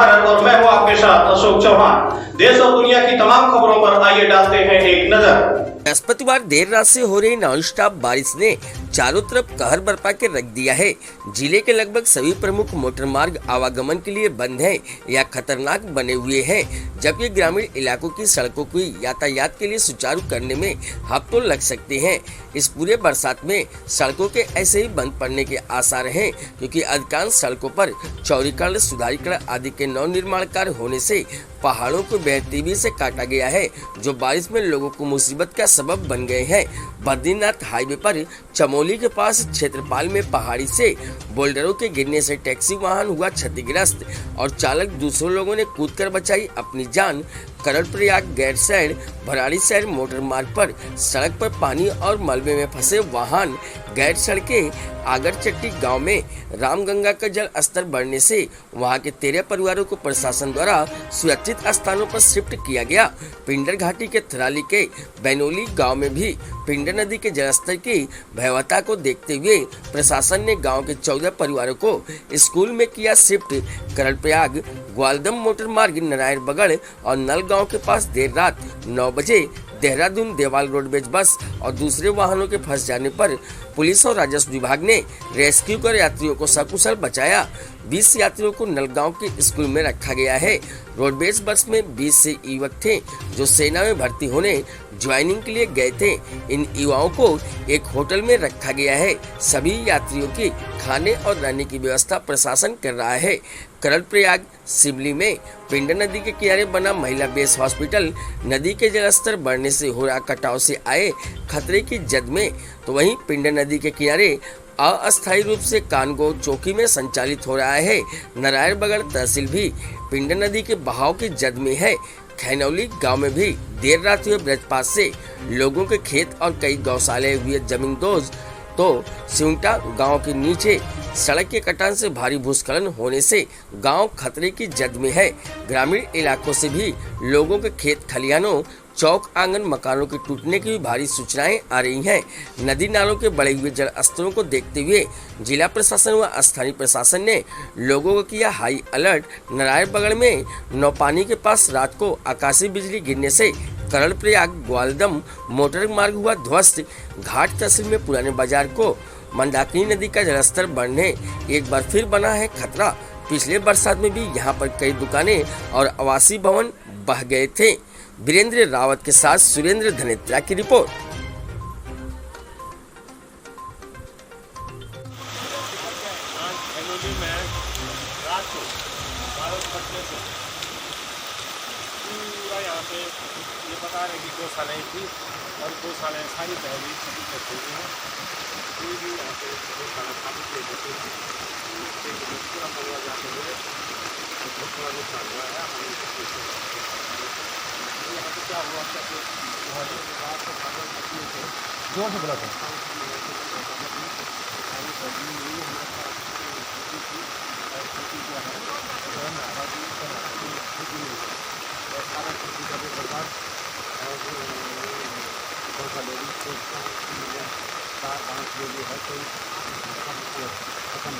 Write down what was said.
भारत और मैं हूं आपके साथ अशोक चौहान। देश और दुनिया की तमाम खबरों पर आइए डालते हैं एक नजर। बृहस्पतिवार देर रात से हो रही नॉनस्टॉप बारिश ने चारों तरफ कहर बरपा के रख दिया है। जिले के लगभग सभी प्रमुख मोटर मार्ग आवागमन के लिए बंद हैं या खतरनाक बने हुए हैं, जबकि ग्रामीण इलाकों की सड़कों को यातायात के लिए सुचारू करने में हफ्तों लग सकते हैं। इस पूरे बरसात में सड़कों के ऐसे ही बंद पड़ने के आसार हैं, क्योंकि अधिकांश सड़कों पर चौड़ीकरण, सुधारीकरण आदि के नव निर्माण कार्य होने से पहाड़ों को बेतरतीबी से काटा गया है, जो बारिश में लोगों को मुसीबत का सबब बन गए हैं। बद्रीनाथ हाईवे पर चमोली के पास क्षेत्रपाल में पहाड़ी से बोल्डरों के गिरने से टैक्सी वाहन हुआ क्षतिग्रस्त और चालक दूसरों लोगों ने कूदकर बचाई अपनी जान। कर्णप्रयाग गैरसैंण भराड़ीसैंण मोटर मार्ग पर सड़क पर पानी और मलबे में फंसे वाहन गैरसैंण के आगरचट्टी गांव में रामगंगा का जल स्तर बढ़ने से वहां के 13 परिवारों को प्रशासन द्वारा सुरक्षित स्थानों पर शिफ्ट किया गया। पिंडर घाटी के थराली के बैनोली गांव में भी पिंडर नदी के जलस्तर की भयावहता को देखते हुए प्रशासन ने गांव के 14 परिवारों को स्कूल में किया शिफ्ट। कर्णप्रयाग ग्वालदम मोटर मार्ग नारायण बगड़ और नल गांव के पास देर रात 9 बजे देहरादून देवाल रोडवेज बस और दूसरे वाहनों के फंस जाने पर पुलिस और राजस्व विभाग ने रेस्क्यू कर यात्रियों को सकुशल बचाया। 20 यात्रियों को नलगांव के स्कूल में रखा गया है। रोडवेज बस में 20 से युवक थे जो सेना में भर्ती होने ज्वाइनिंग के लिए गए थे। इन युवाओं को एक होटल में रखा गया है। सभी यात्रियों की खाने और रहने की व्यवस्था प्रशासन कर रहा है। कर्णप्रयाग सिमली में पिंडर नदी के किनारे बना महिला बेस हॉस्पिटल नदी के जलस्तर बढ़ने से हो रहा कटाव से आए खतरे की जद में, तो वहीं पिंडर नदी के किनारे अस्थायी रूप से कानगो चौकी में संचालित हो रहा है। नारायण बगड़ तहसील भी पिंडर नदी के बहाव की जद में है। खैनौली गांव में भी देर रात हुए वज्रपात से लोगों के खेत और कई गौशाले हुए जमींदोज, तो सिउंटा गांव के नीचे सड़क के कटान से भारी भूस्खलन होने से गांव खतरे की जद में है। ग्रामीण इलाकों से भी लोगों के खेत खलिहानों, चौक आंगन, मकानों के टूटने की भी भारी सूचनाएं आ रही हैं। नदी नालों के बढ़े हुए जल स्तरों को देखते हुए जिला प्रशासन व स्थानीय प्रशासन ने लोगों को किया हाई अलर्ट। नारायण बगड़ में नौपानी के पास रात को आकाशीय बिजली गिरने से कर्णप्रयाग ग्वालदम मोटर मार्ग हुआ ध्वस्त। घाट तहसील में पुराने बाजार को मंदाकिनी नदी का जलस्तर बढ़ने एक बार फिर बना है खतरा। पिछले बरसात में भी यहां पर कई दुकानें और आवासीय भवन बह गए थे। वीरेंद्र रावत के साथ सुरेंद्र धनेत्रा की रिपोर्ट। यहाँ पे ये बता रहे कि गौशालाएँ थी और गौशालाएँ सारी पहले सभी कर हुई हैं। कोई भी यहाँ पे गौशाला खाली किए जाते हैं, पूरा परिवार जाते हुए बहुत थोड़ा नुकसान हुआ है। यहाँ पे क्या हुआ क्या जोर से बोला था खत्म